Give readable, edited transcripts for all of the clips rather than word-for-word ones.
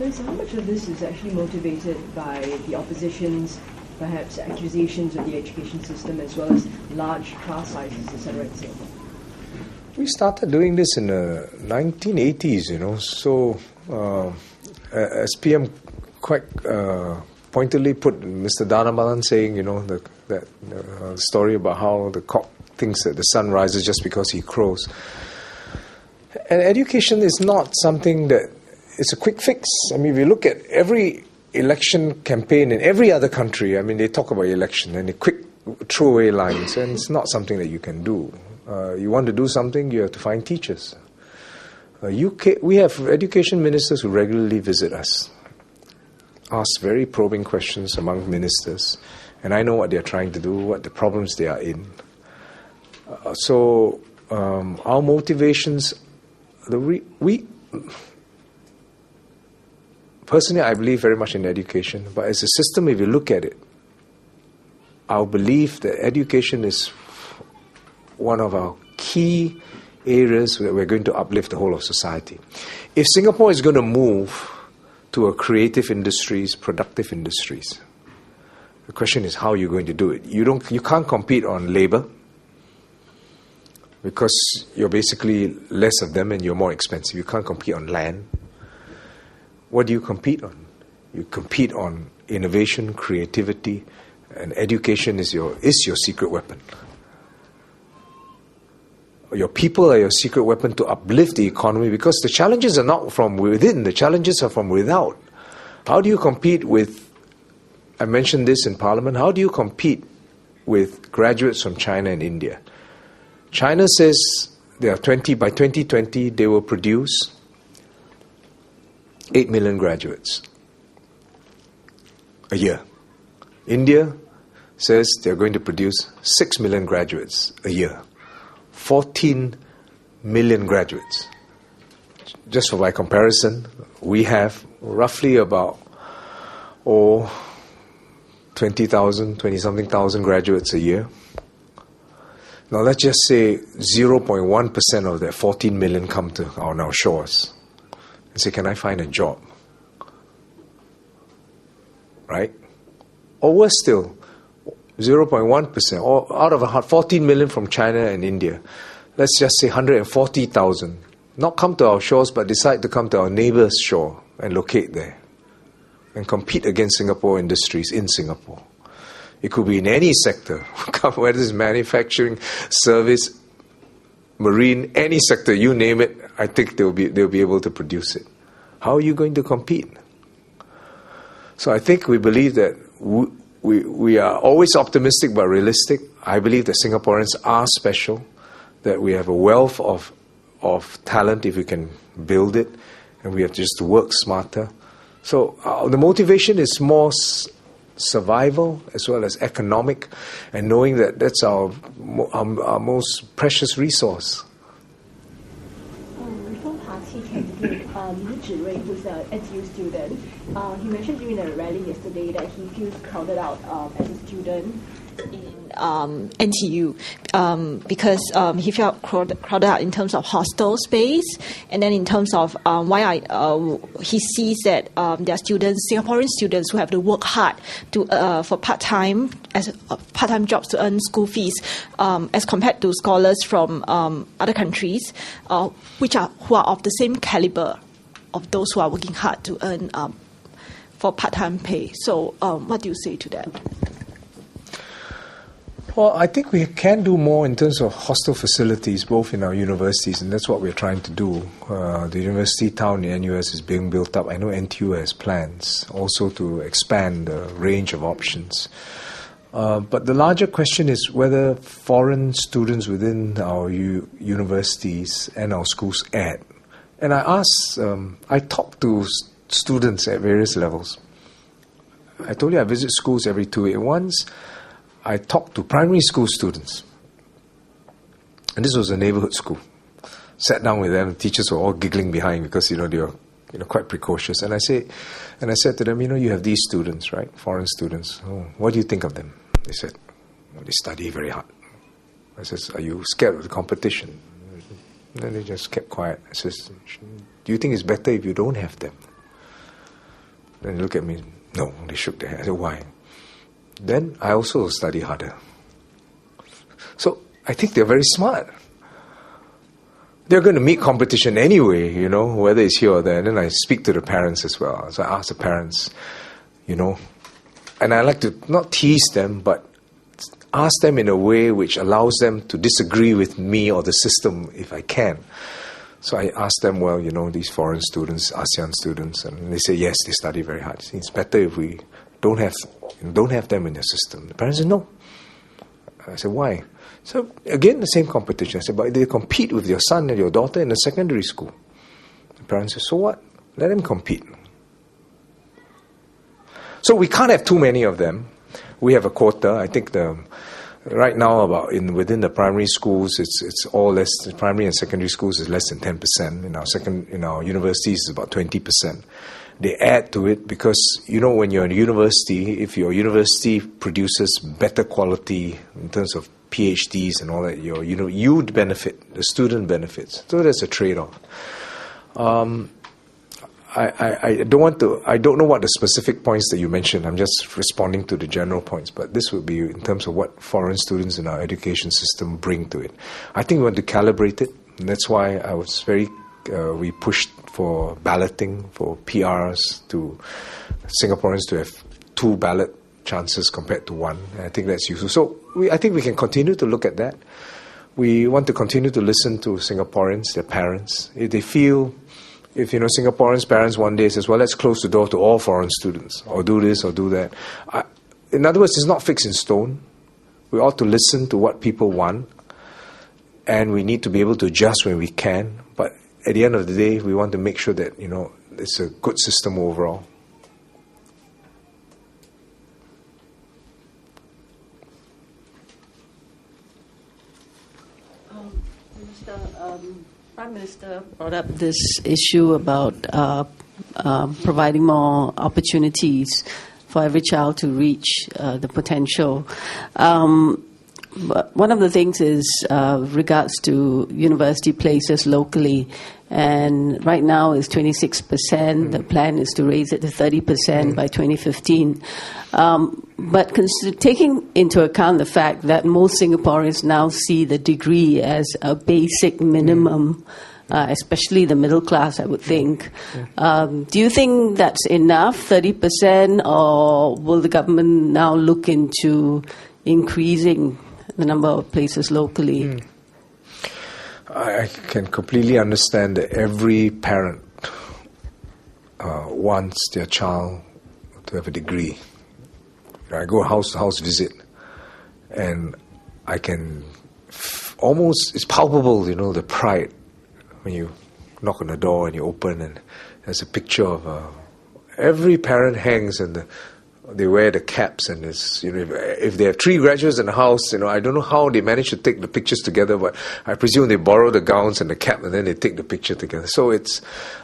Professor, how much of this is actually motivated by the opposition's perhaps accusations of the education system as well as large class sizes, etc., etc.? We started doing this in the 1980s, so as PM quite pointedly put Mr. Dhanamalan saying, that story about how the cock thinks that the sun rises just because he crows. And education is not something that it's a quick fix. I mean, if you look at every election campaign in every other country, I mean, they talk about election and they quick throwaway lines, and it's not something that you can do. You want to do something, you have to find teachers. We have education ministers who regularly visit us, ask very probing questions among ministers, and I know what they're trying to do, what the problems they are in. So our motivations, personally, I believe very much in education, but as a system, if you look at it, our belief that education is one of our key areas where we're going to uplift the whole of society. If Singapore is going to move to a creative industries, productive industries, the question is how you're going to do it. You can't compete on labor because you're basically less of them and you're more expensive. You can't compete on land. What do you compete on? You compete on innovation, creativity, and education is your secret weapon. Your people are your secret weapon to uplift the economy, because the challenges are not from within, the challenges are from without. How do you compete with, I mentioned this in Parliament, how do you compete with graduates from China and India? China says by 2020 they will produce 8 million graduates a year. India says they're going to produce 6 million graduates a year. 14 million graduates. Just for my comparison, we have roughly about 20-something thousand graduates a year. Now let's just say 0.1% of that 14 million come to our shores and say, can I find a job? Right? Or worse still, 0.1%, or out of 14 million from China and India, let's just say 140,000, not come to our shores, but decide to come to our neighbour's shore and locate there and compete against Singapore industries in Singapore. It could be in any sector, whether it's manufacturing, service, marine, any sector, you name it, I think they'll be able to produce it. How are you going to compete? So I think we believe that we are always optimistic but realistic. I believe that Singaporeans are special, that we have a wealth of talent if we can build it, and we have just to work smarter. So the motivation is more survival as well as economic, and knowing that that's our most precious resource. Reform Party candidate Li Zhiwei, who's an NTU student, he mentioned during a rally yesterday that he feels crowded out as a student in NTU because he felt crowded out in terms of hostel space, and then in terms of he sees that there are students, Singaporean students, who have to work hard for part-time jobs to earn school fees, as compared to scholars from other countries, who are of the same caliber of those who are working hard to earn for part-time pay. So, what do you say to that? Well, I think we can do more in terms of hostel facilities, both in our universities, and that's what we're trying to do. The university town in NUS is being built up. I know NTU has plans also to expand the range of options. But the larger question is whether foreign students within our universities and our schools add. And I talk to students at various levels. I told you I visit schools every 2 weeks. Once I talked to primary school students, and this was a neighborhood school. Sat down with them, the teachers were all giggling behind because they were quite precocious. And I said to them, you have these students, right? Foreign students. Oh, what do you think of them? They said, well, they study very hard. I said, are you scared of the competition? And then they just kept quiet. I said, do you think it's better if you don't have them? And they look at me, no, they shook their head. I said, why? Then I also study harder. So I think they're very smart. They're going to meet competition anyway, you know, whether it's here or there. And then I speak to the parents as well. So I ask the parents, you know, and I like to not tease them, but ask them in a way which allows them to disagree with me or the system if I can. So I ask them, well, you know, these foreign students, ASEAN students, and they say, yes, they study very hard. It's better if we don't have them in the system. The parents say, no. I said, why? So again, the same competition. I said, but they compete with your son and your daughter in the secondary school. The parents say, so what? Let them compete. So we can't have too many of them. We have a quota. I think right now within the primary schools, it's all less. Primary and secondary schools is less than 10%. In our universities, it's about 20%. They add to it because, you know, when you're in a university, if your university produces better quality in terms of PhDs and all that, you'd benefit, the student benefits. So there's a trade-off. I don't know what the specific points that you mentioned. I'm just responding to the general points, but this would be in terms of what foreign students in our education system bring to it. I think we want to calibrate it, and that's why I was we pushed for balloting for PRs to Singaporeans to have 2 ballot chances compared to 1. And I think that's useful. So I think we can continue to look at that. We want to continue to listen to Singaporeans, their parents. If they feel, Singaporeans' parents one day says, well, let's close the door to all foreign students, or do this or do that. In other words, it's not fixed in stone. We ought to listen to what people want, and we need to be able to adjust when we can. But at the end of the day, we want to make sure that, it's a good system overall. Prime Minister brought up this issue about providing more opportunities for every child to reach the potential. But one of the things is regards to university places locally, and right now is 26%. The plan is to raise it to 30% by 2015. But taking into account the fact that most Singaporeans now see the degree as a basic minimum, especially the middle class, I would think. Do you think that's enough, 30%, or will the government now look into increasing the number of places locally? I can completely understand that every parent wants their child to have a degree. I go house to house visit, and I can almost, it's palpable, the pride when you knock on the door and you open and there's a picture of every parent hangs, and they wear the caps, and it's, if they have 3 graduates in the house, I don't know how they manage to take the pictures together, but I presume they borrow the gowns and the cap and then they take the picture together. So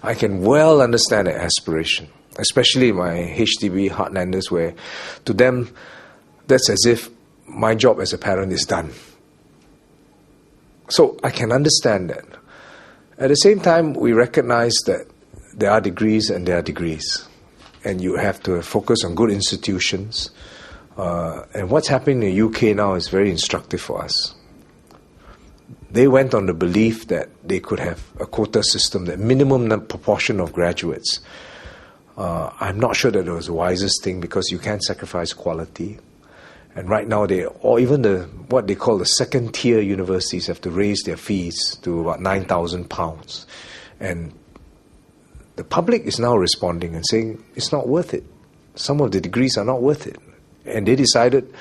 I can well understand the aspiration, especially my HDB heartlanders, where to them that's as if my job as a parent is done. So I can understand that. At the same time, we recognize that there are degrees and there are degrees. And you have to focus on good institutions. And what's happening in the UK now is very instructive for us. They went on the belief that they could have a quota system, that minimum proportion of graduates. I'm not sure that it was the wisest thing, because you can't sacrifice quality. And right now, even what they call the second-tier universities have to raise their fees to about £9,000. And the public is now responding and saying it's not worth it. Some of the degrees are not worth it. And they decided,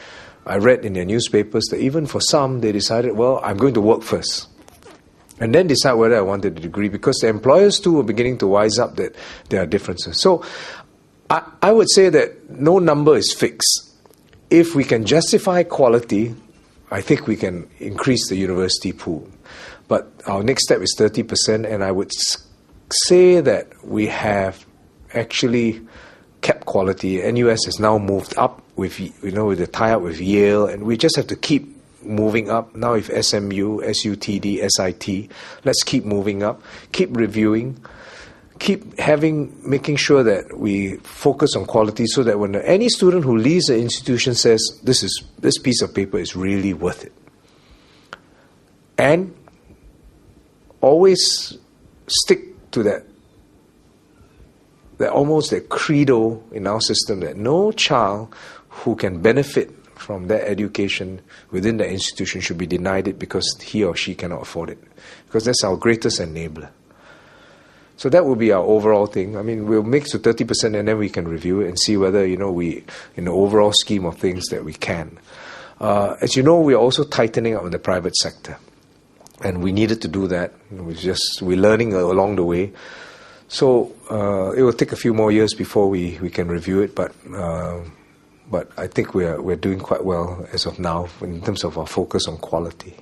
I read in their newspapers, that even for some, they decided, well, I'm going to work first. And then decide whether I wanted a degree, because the employers too were beginning to wise up that there are differences. So I would say that no number is fixed. If we can justify quality, I think we can increase the university pool. But our next step is 30%, and I would say that we have actually kept quality. NUS has now moved up with the tie-up with Yale, and we just have to keep moving up. Now with SMU, SUTD, SIT, let's keep moving up, keep reviewing, keep making sure that we focus on quality, so that when any student who leaves the institution says, this piece of paper is really worth it. And always stick to that almost that credo in our system, that no child who can benefit from their education within the institution should be denied it because he or she cannot afford it. Because that's our greatest enabler. So that will be our overall thing. I mean, we'll mix to 30% and then we can review it and see whether, we, in the overall scheme of things, that we can. As you know, we are also tightening up in the private sector. And we needed to do that. We're learning along the way. So it will take a few more years before we can review it, but I think we're doing quite well as of now in terms of our focus on quality.